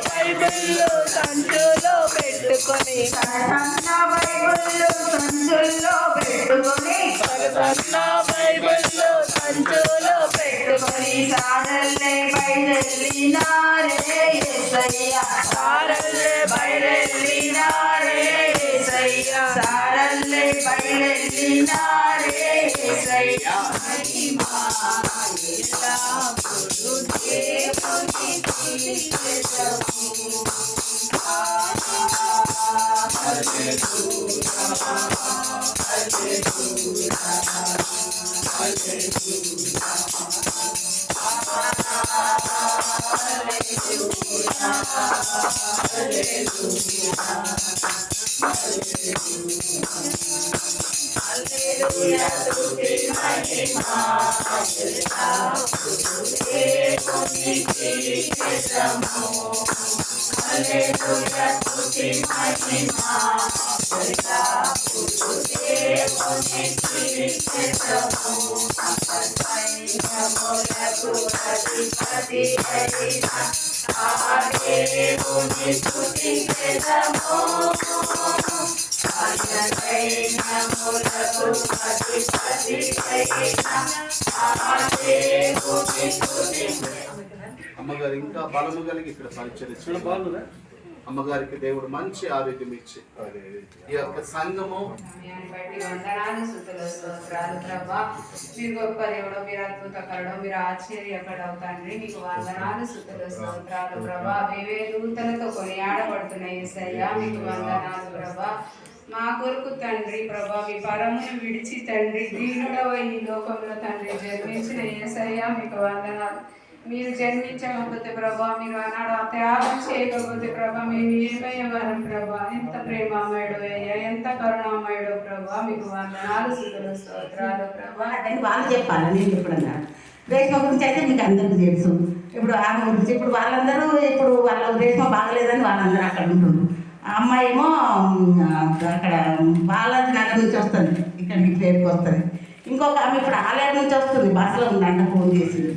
బైబిల్లో సంచులో పెట్టుకొని బైబిల్లో సంచులో పెట్టుకొని సారల్లే బయలునారే యేసయ్య సారల్లే బయలునారే యేసయ్య సారల్లే బయలునారే యేసయ్య మహిమా ఎల్లప్పుడూ దేవునికి అమ్మగారు ఇంకా బలము కలిగి ఇక్కడ పరిచయం బాగుందా? అమ్మగారికి దేవుడు మంచి ఆరోగ్యం ఇచ్చి ఈ యొక్క సంఘము మీరు గొప్ప దేవుడు, మీరు అద్భుతకరుడు, మీరు ఆశ్చర్యపడవు తండ్రి. మీకు వందనాలు, స్తుతులు, స్తోత్రాలు ప్రభా. వేవే దూతలతో కొనియాడబడుతున్నాయి యేసయ్యా, మీకు వందనాలు ప్రభా. మా కొరకు తండ్రి ప్రభా, మీ పరమును విడిచి తండ్రి దీనుడవ ఈ లోకంలో తండ్రి జన్మించిన యేసయ్యా, మీకు వందనాలు. మీరు జన్మించకపోతే ప్రభా, మీరు ఆనాడు త్యాగం చేయకపోతే ప్రభా, మేము ఏమయ్యేవారం ప్రభా. ఎంత ప్రేమమయుడు అయ్యా, ఎంత కరుణామయుడు ప్రభా, మీకు వందనాలు, స్తుతులు, స్తోత్రాలు ప్రభా. అని వాళ్ళు చెప్పాలి, నేను ఎప్పుడన్నా రేష్మ గురించి అయితే మీకు అందరికీ తెలుసు. ఇప్పుడు ఆమె గురించి ఇప్పుడు వాళ్ళందరూ ఇప్పుడు వాళ్ళ రేష్మ బాగలేదని వాళ్ళందరూ అక్కడ ఉంటుండ్రు. ఆ అమ్మాయి ఏమో అక్కడ బాలాజీ నగర్ నుంచి వస్తుంది, ఇక్కడికి పేరుకి వస్తుంది. ఇంకొక ఆమె ఇప్పుడు ఆలయం నుంచి వస్తుంది, బస్సులో ఉందంట, ఫోన్ చేసింది.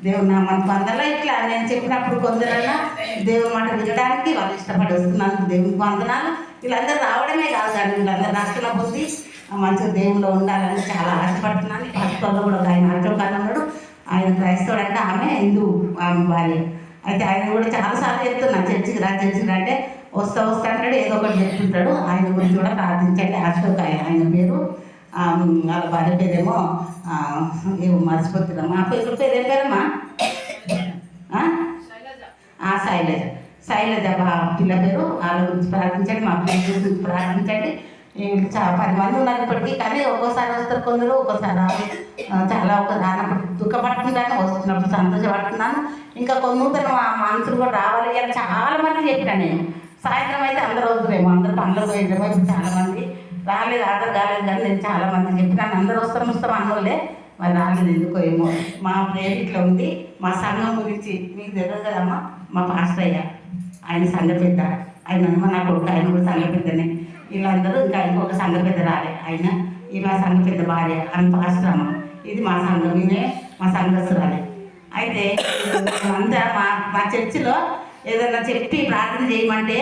దేవుడు నా మనకు వందలా ఇట్లా నేను చెప్పినప్పుడు కొందరైనా దేవుని మాట వినడానికి వాళ్ళు ఇష్టపడి వస్తున్నాను. దేవునికి వందనాలు. వీళ్ళందరూ రావడమే కాదు కానీ వీళ్ళందరూ రక్షణ పొంది మంచిగా దేవుళ్ళు ఉండాలని చాలా ఆశపడుతున్నాను. హాస్పిటల్లో కూడా ఆయన అర్థం ఉన్నాడు. ఆయన క్రైస్తవుడు అంటే ఆమె హిందూ, ఆమె భార్య. అయితే ఆయన కూడా చాలాసార్లు చెప్తున్నా చర్చికి రా అంటే వస్తా అంటాడు, ఏదో ఒకటి చెప్తుంటాడు. ఆయన గురించి కూడా ప్రార్థించండి. అశోక్ ఆయన పేరు, వాళ్ళ భార్య పేరేమో ఏమో మర్చిపోతున్నాం. మా పేరు ఏం పేరమ్మా? శైలజ పిల్ల పేరు. వాళ్ళ గురించి ప్రార్థించండి, మా పిల్లల గురించి ప్రార్థించండి. 10 మంది ఉన్నారు ఇప్పటికీ, కానీ ఒక్కోసారి వస్తారు కొందరు, ఒక్కోసారి చాలా ఒక రానప్పుడు దుఃఖపడుతుంటాను, వస్తున్నప్పుడు సంతోషపడుతున్నాను. ఇంకా కొందరు మా మనుషులు కూడా రావాలి అని చాలా మంది చెప్పాను నేను. సాయంత్రం అయితే అందరూ వద్దురేమో, అందరు పనులు పోయేదేమో. ఇప్పుడు చాలామంది రాలేదు, ఆర్డర్ కాలేదు, కానీ నేను చాలామంది చెప్పినాను అందరూ వస్తాం అన్నోళ్ళే, మరి రాలేదు ఎందుకో ఏమో. మా ప్రేమ ఇట్లా ఉంది. మా సంఘం గురించి మీకు తెలియదు కదమ్మా, మా పాస్టర్ అయ్యా, ఆయన సంఘ పెద్ద, ఆయన నా కొడుకు, ఆయన కూడా సంఘ పెద్దనే. వీళ్ళందరూ ఇంకా ఇంకొక సంఘ పెద్ద రాలే, ఆయన ఈ మా సంఘ పెద్ద భార్య, ఆమె పాస్టర్ అమ్మ. ఇది మా సంఘం, నేనే మా సంఘస్థురాలే. అయితే అంతా మా చర్చిలో ఏదైనా చెప్పి ప్రార్థన చేయమంటే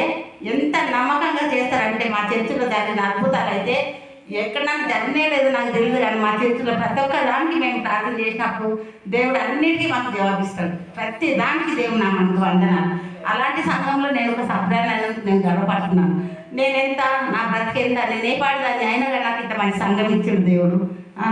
ఎంత నమ్మకంగా చేస్తారంటే, మా చర్చిలో జరిగిన అద్భుతాలు అయితే ఎక్కడన్నా జరిగినే లేదు నాకు తెలియదు, కానీ మా చర్చిలో ప్రతి ఒక్క దానికి మేము ప్రార్థన చేసినప్పుడు దేవుడు అన్నిటికీ మాకు జవాబిస్తాడు. ప్రతి దానికి దేవుడు నా మనకు వందనాలు. అలాంటి సంఘంలో నేను ఒక సభ్యురాలు అయినందుకు నేను గర్వపడుతున్నాను. నేనెంత నా బ్రతికెంత, నేను ఏ పాడుదాన్ని అయినా కానీ నాకు ఇంత మంచి సంఘం ఇచ్చిండు దేవుడు.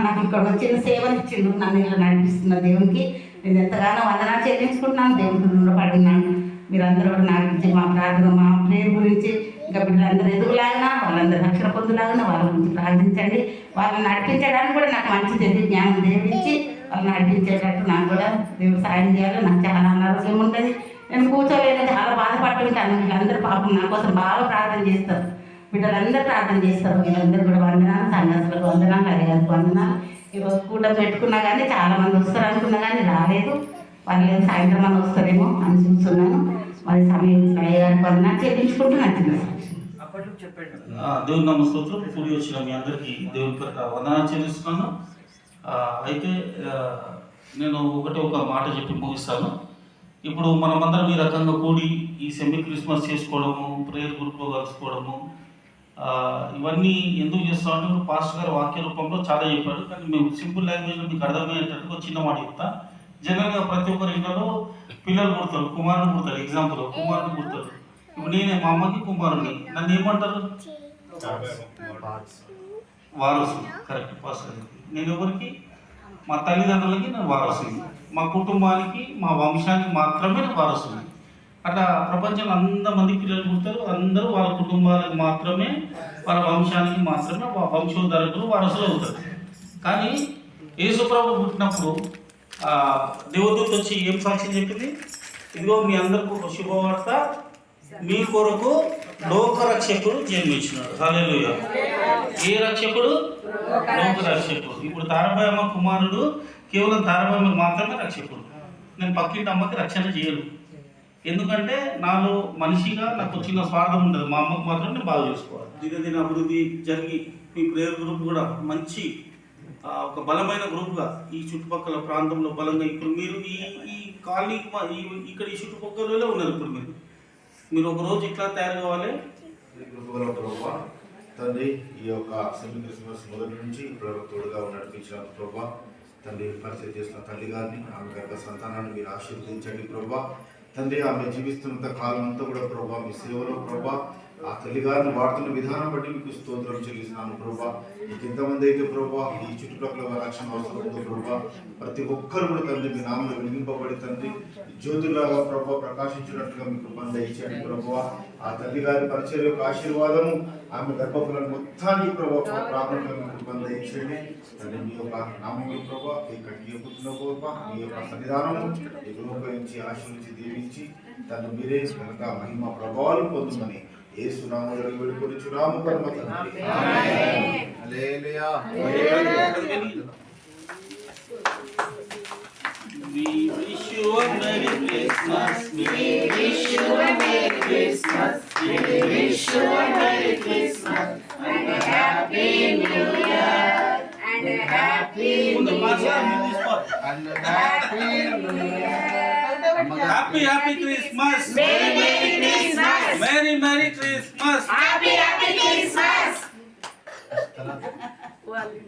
నాకు ఇక్కడ వచ్చిన సేవలు ఇచ్చిండు, నన్ను ఇలా నడిపిస్తున్న దేవునికి నేను ఎంతగానో వందనాలు చెల్లించుకుంటున్నాను. దేవుడికి రుణపడున్నాను. మీరందరూ కూడా నా గురించి, మా ప్రార్థన, మా ప్రేమ గురించి, ఇంకా వీళ్ళందరూ ఎదుగులాగినా, వాళ్ళందరూ రక్షణ పొందులాగినా వాళ్ళ గురించి ప్రార్థించండి. వాళ్ళని నడిపించడానికి కూడా నాకు మంచి తెలివి జ్ఞానం దేవుడిచ్చి వాళ్ళని నడిపించేటట్టు నాకు కూడా దేవుడు సాయం చేయాలి. నాకు చాలా అనారోగ్యం ఉంటుంది, నేను కూర్చోలేను, చాలా బాధపడుతుంటాను. వీళ్ళందరూ పాపం నా కోసం బాగా ప్రార్థన చేస్తారు, వీళ్ళందరూ ప్రార్థన చేస్తారు. వీళ్ళందరూ కూడా వందనాలు, సంఘాసులకు వందనాలు, అయ్యగారికి వందనాలు. ఈరోజు కూడా పెట్టుకున్నా కానీ చాలా మంది వస్తారు అనుకున్నా కానీ రాలేదు. వాళ్ళు సాయంత్రం మనం వస్తారేమో అని చూస్తున్నాను. మరి సమయం ఇచ్చిన అయ్యగారికి వందనాలు చెల్లించుకుంటున్నాను. దేవుని నామ స్తోత్రం. కూడి వచ్చిన మీ అందరికీ దేవుని పేరిట వందనాలు చెల్లిస్తున్నాను. అయితే నేను ఒక మాట చెప్పి ముగిస్తాను. ఇప్పుడు మనమందరం ఈ రకంగా కూడి ఈ సెమీ క్రిస్మస్ చేసుకోవడము, ప్రేయర్ గ్రూప్లో కలుసుకోవడము, ఇవన్నీ ఎందుకు చేస్తామంటే ఇప్పుడు పాస్టర్ గారు వాక్య రూపంలో చాలా చెప్పాడు. కానీ మేము సింపుల్ లాంగ్వేజ్లో మీకు అర్థమయ్యేటట్టు ఒక చిన్న మాట చెప్తా. జనరల్గా ప్రతి ఒక్కరి ఇంట్లో పిల్లలు పుడతారు, కుమారుడు పుడతారు. ఎగ్జాంపుల్ కుమారుడు పుడతారు. ఇప్పుడు నేనే మా అమ్మకి కుమారుని, నన్ను ఏమంటారు? వారసు. Correct pastor. నేను ఎవరికి? మా తల్లిదండ్రులకి నేను వారసుని, మా కుటుంబానికి మా వంశానికి మాత్రమే నేను వారసుని. అట్లా ప్రపంచంలో 100 మంది పిల్లలు పుడతారు, అందరూ వాళ్ళ కుటుంబాలకు మాత్రమే, వాళ్ళ వంశానికి మాత్రమే వంశోద్ధరకులు వారసులు అవుతారు. కానీ యేసుప్రభు పుట్టినప్పుడు దేవదూత వచ్చి ఏం సాక్ష్యం చెప్పింది? ఇదిగో మీ అందరికీ ఒక శుభవార్త, మీ కొరకు లోక రక్షకుడు జన్మించినాడు. హల్లెలూయా. ఏ రక్షకుడు? లోక రక్షకుడు. ఇప్పుడు తారబాయమ్మ కుమారుడు కేవలం తారబాయమ్మకు మాత్రమే రక్షకుడు. నేను పక్కింటి అమ్మకి రక్షణ చేయను. ఎందుకంటే నాలో మనిషిగా నాకు చిన్న స్వార్థం ఉండదు. మా అమ్మకు మాత్రం నేను బాగా చేసుకోవాలి. దినదిన అభివృద్ధి జరిగి మీ ప్రేయర్ గ్రూప్ కూడా మంచి ఒక బలమైన గ్రూప్గా ఈ చుట్టుపక్కల ప్రాంతంలో బలంగా ఇప్పుడు మీరు ఈ కాలనీకి ఇక్కడ ఈ చుట్టుపక్కలలో ఉన్నారు. ఇప్పుడు మీరు ఒక రోజు ఇట్లా తయారు కావాలి. తండ్రి ఈ యొక్క సెమీ క్రిస్మస్ మొదటి నుంచి ఇప్పుడు తోడుగా నడిపించిన ప్రభా, తండ్రి పరిచయం చేసిన తల్లి గారిని, ఆమె గర్భ సంతానాన్ని మీరు ఆశీర్వదించండి ప్రభా. తండ్రి ఆమె జీవిస్తున్నంత కాలం అంతా కూడా ప్రభా మీ సేవలో ప్రభా, ఆ తల్లి గారిని వాడుతున్న విధానం బట్టి మీకు స్తోత్రం చెల్లిస్తున్నాను ప్రభా. మీకు ఎంతమంది అయితే ప్రభా ఈ చుట్టుపక్కల రక్షణ అవసరం ఉందో ప్రభా, ప్రతి ఒక్కరు కూడా తండ్రి మీ నామంలో వెలిగింపబడి తండ్రి జ్యోతులాగా ప్రభా ప్రకాశించినట్టుగా మీకు బంధ ఇచ్చాడు ప్రభా. ఆ తల్లి గారి పరిచయం యొక్క ఆశీర్వాదము ఆమె గర్భఫలం మొత్తానికి ప్రభా ప్రారంభంగా మీకు బంధ ఇచ్చండి తండ్రి. మీ యొక్క నామంలో ప్రభా ఈ కట్టి పుట్టిన ప్రభా మీ యొక్క సన్నిధానము ఈ ఉపయోగించి ఆశీర్వించి దీవించి తండ్రి మీరే కనుక మహిమ ప్రభావాలు పొందుమని యేసు నామములో వేడుకొనుచున్నాము పరమ తండ్రి. ఆమేన్. హల్లెలూయా. We wish you a Merry Christmas. We wish you a Merry Christmas. We wish you a Merry Christmas and a Happy New Year and a Happy New Year And Happy New Year. Happy Christmas. Merry Christmas. Merry Christmas. Happy Christmas. వాళ్ళు